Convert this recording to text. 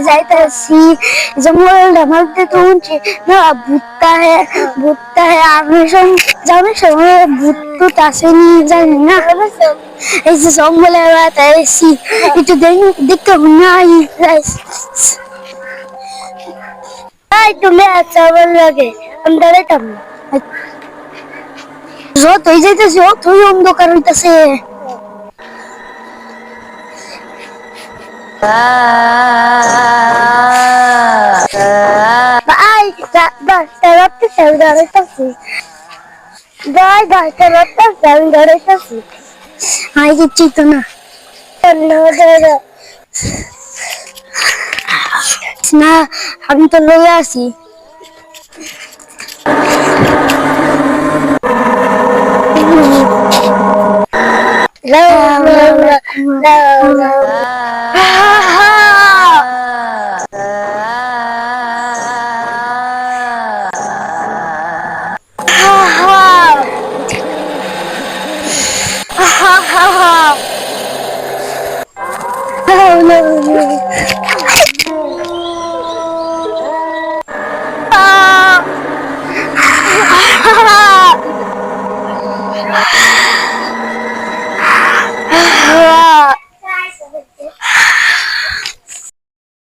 जाइताছি जंगल मধ্যে তো উঠছি না ভূতটা আমি জানি সময় ভূত তো আসেনি জানি না এই যে জঙ্গলে বাতাইছি একটু দেখতে নাই তাই তুমি আচ্ছা ভালো লাগে আমি দাঁড়াইতাম যতই যাইতেছি অতই অন্ধকার হইতাছে Ay, basta saludar así. Basta saludar así. Ay, qué chico, no. No. না আমি তো লয়ে আছি